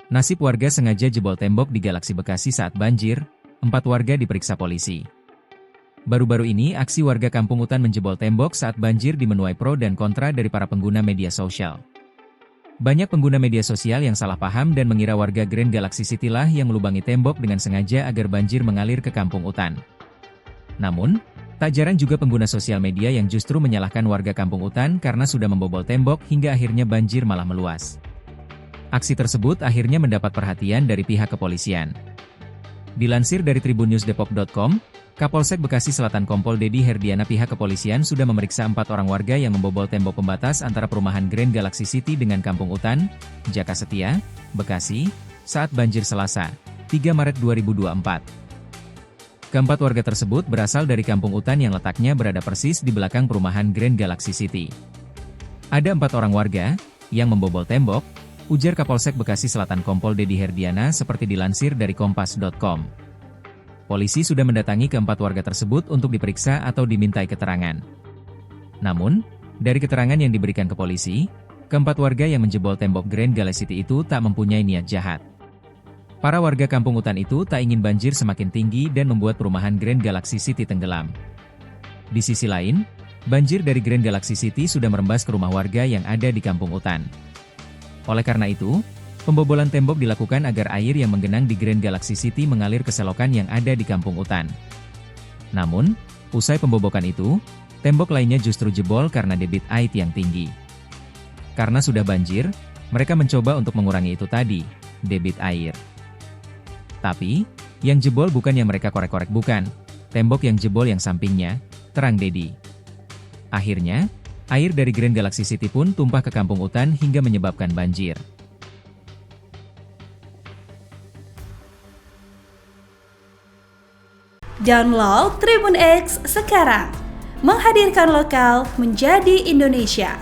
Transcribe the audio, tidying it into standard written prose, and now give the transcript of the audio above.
Nasib warga sengaja jebol tembok di Galaksi Bekasi saat banjir, 4 warga diperiksa polisi. Baru-baru ini, aksi warga Kampung Utan menjebol tembok saat banjir dimenuai pro dan kontra dari para pengguna media sosial. Banyak pengguna media sosial yang salah paham dan mengira warga Grand Galaxy City lah yang melubangi tembok dengan sengaja agar banjir mengalir ke Kampung Utan. Namun, tak jarang juga pengguna sosial media yang justru menyalahkan warga Kampung Utan karena sudah membobol tembok hingga akhirnya banjir malah meluas. Aksi tersebut akhirnya mendapat perhatian dari pihak kepolisian. Dilansir dari tribunnews.depok.com, Kapolsek Bekasi Selatan Kompol Dedi Herdiana pihak kepolisian sudah memeriksa 4 orang warga yang membobol tembok pembatas antara perumahan Grand Galaxy City dengan Kampung Utan, Jaka Setia, Bekasi, saat banjir Selasa, 3 Maret 2024. Keempat warga tersebut berasal dari Kampung Utan yang letaknya berada persis di belakang perumahan Grand Galaxy City. Ada 4 orang warga yang membobol tembok, ujar Kapolsek Bekasi Selatan Kompol Dedi Herdiana seperti dilansir dari kompas.com. Polisi sudah mendatangi keempat warga tersebut untuk diperiksa atau dimintai keterangan. Namun, dari keterangan yang diberikan ke polisi, keempat warga yang menjebol tembok Grand Galaxy City itu tak mempunyai niat jahat. Para warga Kampung Utan itu tak ingin banjir semakin tinggi dan membuat perumahan Grand Galaxy City tenggelam. Di sisi lain, banjir dari Grand Galaxy City sudah merembas ke rumah warga yang ada di Kampung Utan. Oleh karena itu, pembobolan tembok dilakukan agar air yang menggenang di Grand Galaxy City mengalir ke selokan yang ada di Kampung Utan. Namun, usai pembobokan itu, tembok lainnya justru jebol karena debit air yang tinggi. Karena sudah banjir, mereka mencoba untuk mengurangi itu tadi, debit air. Tapi, yang jebol bukan yang mereka korek-korek bukan, tembok yang jebol yang sampingnya, terang Dedi. Akhirnya, air dari Grand Galaxy City pun tumpah ke Kampung Utan hingga menyebabkan banjir. Download Tribun X sekarang, menghadirkan lokal menjadi Indonesia.